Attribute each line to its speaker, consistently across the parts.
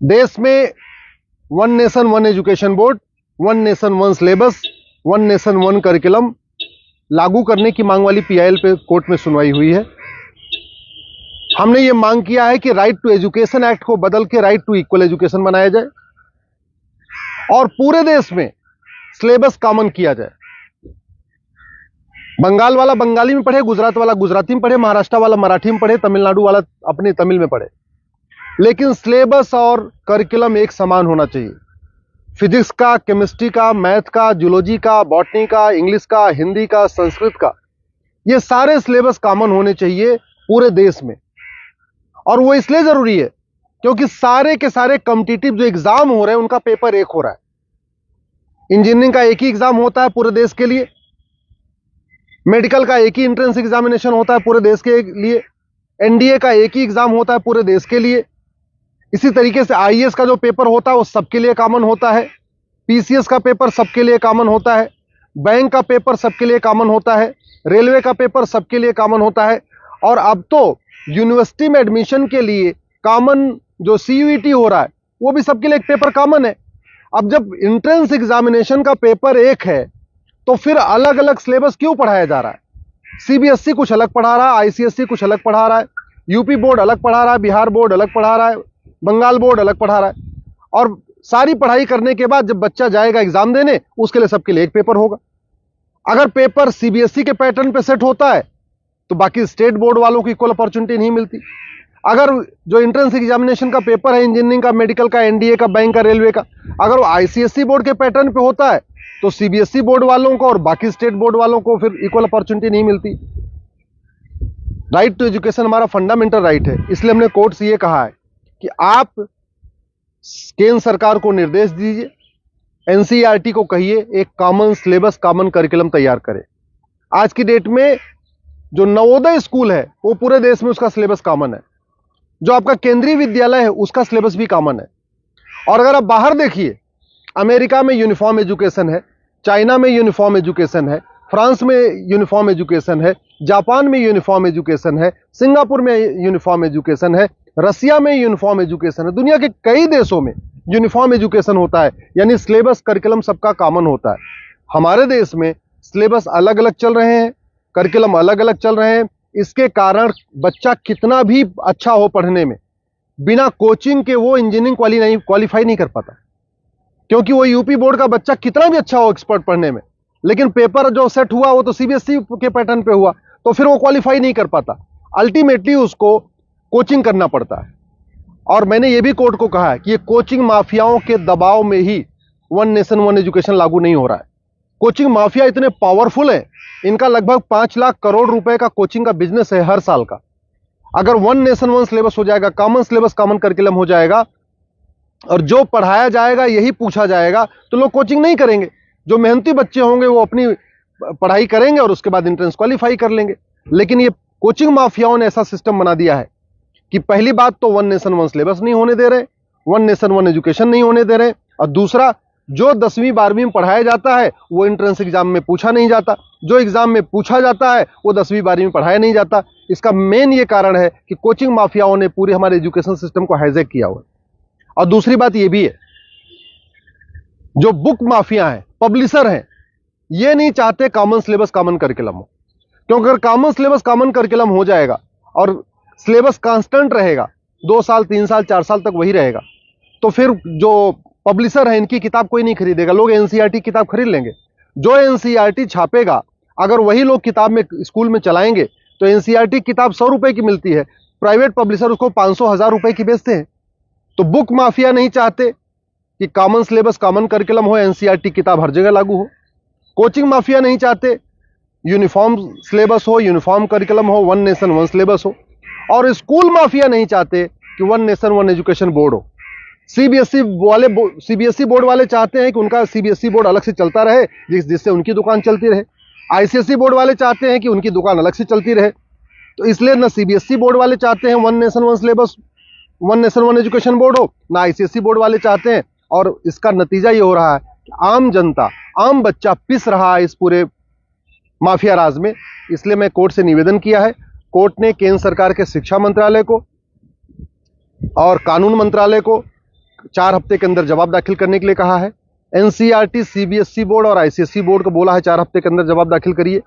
Speaker 1: देश में one nation one education board, one nation one syllabus, one nation one curriculum लागू करने की मांग वाली पीआईएल पे कोर्ट में सुनवाई हुई है। हमने ये मांग किया है कि राइट टू एजुकेशन एक्ट को बदल के राइट टू इक्वल एजुकेशन बनाया जाए और पूरे देश में सिलेबस कॉमन किया जाए। बंगाल वाला बंगाली में पढ़े, गुजरात वाला गुजराती में पढ़े, महाराष्ट्र वाला मराठी में पढ़े, तमिलनाडु वाला अपनी तमिल में पढ़े, लेकिन सिलेबस और करिकुलम एक समान होना चाहिए। फिजिक्स का, केमिस्ट्री का, मैथ का, जूलॉजी का, बॉटनी का, इंग्लिश का, हिंदी का, संस्कृत का, ये सारे सिलेबस कॉमन होने चाहिए पूरे देश में। और वो इसलिए जरूरी है क्योंकि सारे के सारे कॉम्पिटिटिव जो एग्जाम हो रहे हैं उनका पेपर एक हो रहा है। इंजीनियरिंग का एक ही एग्जाम होता है पूरे देश के लिए, मेडिकल का एक ही एंट्रेंस एग्जामिनेशन होता है पूरे देश के लिए, एनडीए का एक ही एग्जाम होता है पूरे देश के लिए। इसी तरीके से आईएएस का जो पेपर होता है वो सबके लिए कॉमन होता है, पीसीएस का पेपर सबके लिए कॉमन होता है, बैंक का पेपर सबके लिए कॉमन होता है, रेलवे का पेपर सबके लिए कॉमन होता है। और अब तो यूनिवर्सिटी में एडमिशन के लिए कॉमन जो सीयूईटी हो रहा है वो भी सबके लिए एक पेपर कॉमन है। अब जब एंट्रेंस एग्जामिनेशन का पेपर एक है तो फिर अलग अलग सिलेबस क्यों पढ़ाया जा रहा है? सीबीएसई कुछ अलग पढ़ा रहा है, आईसीएसई कुछ अलग पढ़ा रहा है, यूपी बोर्ड अलग पढ़ा रहा है, बिहार बोर्ड अलग पढ़ा रहा है, बंगाल बोर्ड अलग पढ़ा रहा है। और सारी पढ़ाई करने के बाद जब बच्चा जाएगा एग्जाम देने, उसके लिए सबके लिए एक पेपर होगा। अगर पेपर सीबीएसई के पैटर्न पे सेट होता है तो बाकी स्टेट बोर्ड वालों को इक्वल अपॉर्चुनिटी नहीं मिलती। अगर जो एंट्रेंस एग्जामिनेशन का पेपर है इंजीनियरिंग का, मेडिकल का, एनडीए का, बैंक का, रेलवे का, अगर वो आईसीएसई बोर्ड के पैटर्न पे होता है तो सीबीएसई बोर्ड वालों को और बाकी स्टेट बोर्ड वालों को फिर इक्वल अपॉर्चुनिटी नहीं मिलती। राइट टू एजुकेशन हमारा फंडामेंटल राइट है, इसलिए हमने कोर्ट से ये कहा है कि आप केंद्र सरकार को निर्देश दीजिए, एनसीईआरटी को कहिए एक कॉमन सिलेबस, कॉमन करिकुलम तैयार करे। आज की डेट में जो नवोदय स्कूल है वो पूरे देश में उसका सिलेबस कॉमन है, जो आपका केंद्रीय विद्यालय है उसका सिलेबस भी कॉमन है। और अगर आप बाहर देखिए, अमेरिका में यूनिफॉर्म एजुकेशन है, चाइना में यूनिफॉर्म एजुकेशन है, फ्रांस में यूनिफॉर्म एजुकेशन है, जापान में यूनिफॉर्म एजुकेशन है, सिंगापुर में यूनिफॉर्म एजुकेशन है, रसिया में यूनिफॉर्म एजुकेशन है, दुनिया के कई देशों में यूनिफॉर्म एजुकेशन होता है, यानी सिलेबस करिकुलम सबका कॉमन होता है। हमारे देश में सिलेबस अलग अलग चल रहे हैं, करिकुलम अलग अलग चल रहे हैं। इसके कारण बच्चा कितना भी अच्छा हो पढ़ने में, बिना कोचिंग के वो इंजीनियरिंग क्वालिफाई नहीं कर पाता। क्योंकि वो यूपी बोर्ड का बच्चा कितना भी अच्छा हो एक्सपर्ट पढ़ने में, लेकिन पेपर जो सेट हुआ वो तो सीबीएसई के पैटर्न पे हुआ, तो फिर वो क्वालिफाई नहीं कर पाता। अल्टीमेटली उसको कोचिंग करना पड़ता है। और मैंने ये भी कोर्ट को कहा है कि ये कोचिंग माफियाओं के दबाव में ही वन नेशन वन एजुकेशन लागू नहीं हो रहा है। कोचिंग माफिया इतने पावरफुल है, इनका लगभग 5 लाख करोड़ रुपए का कोचिंग का बिजनेस है हर साल का। अगर वन नेशन वन सिलेबस हो जाएगा, कॉमन सिलेबस, कॉमन करिकुलम हो जाएगा और जो पढ़ाया जाएगा यही पूछा जाएगा, तो लोग कोचिंग नहीं करेंगे। जो मेहनती बच्चे होंगे वो अपनी पढ़ाई करेंगे और उसके बाद एंट्रेंस क्वालिफाई कर लेंगे। लेकिन ये कोचिंग माफियाओं ने ऐसा सिस्टम बना दिया है कि पहली बात तो वन नेशन वन सिलेबस नहीं होने दे रहे, वन नेशन वन एजुकेशन नहीं होने दे रहे, और दूसरा जो 10वीं 12वीं में पढ़ाया जाता है वो एंट्रेंस एग्जाम में पूछा नहीं जाता, जो एग्जाम में पूछा जाता है वो 10वीं 12वीं में पढ़ाया नहीं जाता। इसका मेन ये कारण है कि कोचिंग माफियाओं ने पूरे हमारे एजुकेशन सिस्टम को हाईजैक किया हुआ है। और दूसरी बात ये भी है, जो बुक माफिया हैं, पब्लिशर हैं, ये नहीं चाहते कॉमन सिलेबस कॉमन करिकुलम हो। क्योंकि अगर कॉमन सिलेबस कॉमन करिकुलम हो जाएगा और सिलेबस कांस्टेंट रहेगा, 2 साल 3 साल 4 साल तक वही रहेगा, तो फिर जो पब्लिशर है इनकी किताब कोई नहीं खरीदेगा, लोग एनसीईआरटी किताब खरीद लेंगे। जो एनसीईआरटी छापेगा अगर वही लोग किताब में स्कूल में चलाएंगे तो एनसीईआरटी किताब 100 रुपए की मिलती है, प्राइवेट पब्लिशर उसको 500-1000 रुपए की बेचते हैं। तो बुक माफिया नहीं चाहते कि कॉमन सिलेबस कॉमन करिकुलम हो, एनसीईआरटी किताब हर जगह लागू हो। कोचिंग माफिया नहीं चाहते यूनिफॉर्म सिलेबस हो, यूनिफॉर्म करिकुलम हो, वन नेशन वन सिलेबस हो। और स्कूल माफिया नहीं चाहते कि one nation one education board हो। सीबीएसई बोर्ड वाले चाहते हैं कि उनका सीबीएसई बोर्ड अलग से चलता रहे, जिससे उनकी दुकान चलती रहे। आईसीएसई बोर्ड वाले चाहते हैं कि उनकी दुकान अलग से चलती रहे। तो इसलिए ना सीबीएसई बोर्ड वाले चाहते हैं one nation one syllabus, one nation one education board हो, ना आईसीएसई बोर्ड वाले चाहते हैं। और इसका नतीजा ये हो रहा है कि आम जनता, आम बच्चा पिस रहा है इस पूरे माफिया राज में। इसलिए मैं कोर्ट से निवेदन किया है। कोर्ट ने केंद्र सरकार के शिक्षा मंत्रालय को और कानून मंत्रालय को 4 हफ्ते के अंदर जवाब दाखिल करने के लिए कहा है। एनसीईआरटी, सीबीएसई बोर्ड और आईसीएसई बोर्ड को बोला है 4 हफ्ते के अंदर जवाब दाखिल करिए।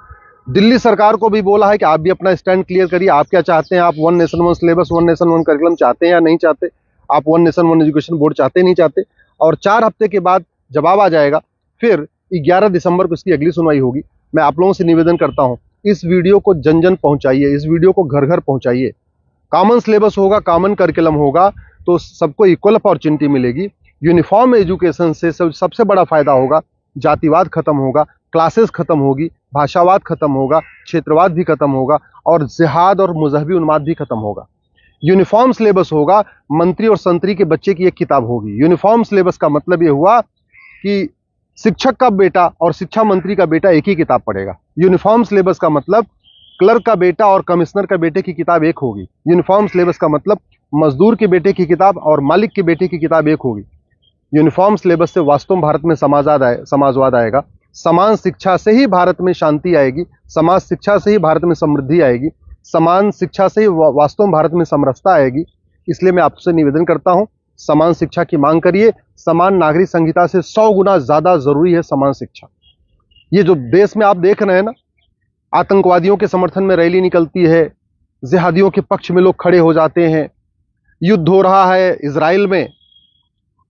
Speaker 1: दिल्ली सरकार को भी बोला है कि आप भी अपना स्टैंड क्लियर करिए, आप क्या चाहते हैं, आप one nation one syllabus, one nation one curriculum चाहते हैं या नहीं चाहते, आप one nation one education board चाहते नहीं चाहते। और 4 हफ्ते के बाद जवाब आ जाएगा, फिर 11 दिसंबर को इसकी अगली सुनवाई होगी। मैं आप लोगों से निवेदन करता हूं, इस वीडियो को जन जन पहुंचाइए, इस वीडियो को घर घर पहुंचाइए। कॉमन सिलेबस होगा, कॉमन करिकुलम होगा तो सबको इक्वल अपॉर्चुनिटी मिलेगी। यूनिफॉर्म एजुकेशन से सबसे बड़ा फायदा होगा, जातिवाद खत्म होगा, क्लासेस खत्म होगी, भाषावाद खत्म होगा, क्षेत्रवाद भी खत्म होगा और जिहाद और मजहबी उन्माद भी खत्म होगा। यूनिफॉर्म सिलेबस होगा, मंत्री और संतरी के बच्चे की एक किताब होगी। यूनिफॉर्म सिलेबस का मतलब यह हुआ कि शिक्षक का बेटा और शिक्षा मंत्री का बेटा एक ही किताब पढ़ेगा। यूनिफॉर्म सिलेबस का मतलब क्लर्क का बेटा और कमिश्नर का बेटे की किताब एक होगी। यूनिफॉर्म सिलेबस का मतलब मजदूर के बेटे की किताब और मालिक के बेटे की किताब एक होगी। यूनिफॉर्म सिलेबस से वास्तव में भारत में समाजवाद आएगा। समान शिक्षा से ही भारत में शांति आएगी, समाज शिक्षा से ही भारत में समृद्धि आएगी, समान शिक्षा से ही वास्तव में भारत में समरसता आएगी। इसलिए मैं आपसे निवेदन करता हूं, समान शिक्षा की मांग करिए। समान नागरिक संहिता से 100 गुना ज्यादा जरूरी है समान शिक्षा। ये जो देश में आप देख रहे हैं ना, आतंकवादियों के समर्थन में रैली निकलती है, जिहादियों के पक्ष में लोग खड़े हो जाते हैं, युद्ध हो रहा है इजराइल में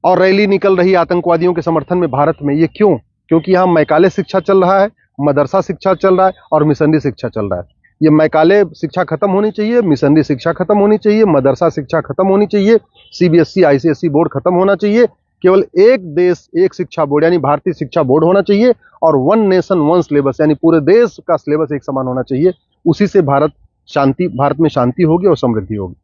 Speaker 1: और रैली निकल रही है आतंकवादियों के समर्थन में भारत में। ये क्यों? क्योंकि यहाँ मैकाले शिक्षा चल रहा है, मदरसा शिक्षा चल रहा है और मिशनरी शिक्षा चल रहा है। ये मैकाले शिक्षा खत्म होनी चाहिए, मिशनरी शिक्षा खत्म होनी चाहिए, मदरसा शिक्षा खत्म होनी चाहिए, सीबीएसई आईसीएसई बोर्ड खत्म होना चाहिए। केवल एक देश एक शिक्षा बोर्ड यानी भारतीय शिक्षा बोर्ड होना चाहिए और वन नेशन वन सिलेबस यानी पूरे देश का सिलेबस एक समान होना चाहिए। उसी से भारत में शांति होगी और समृद्धि होगी।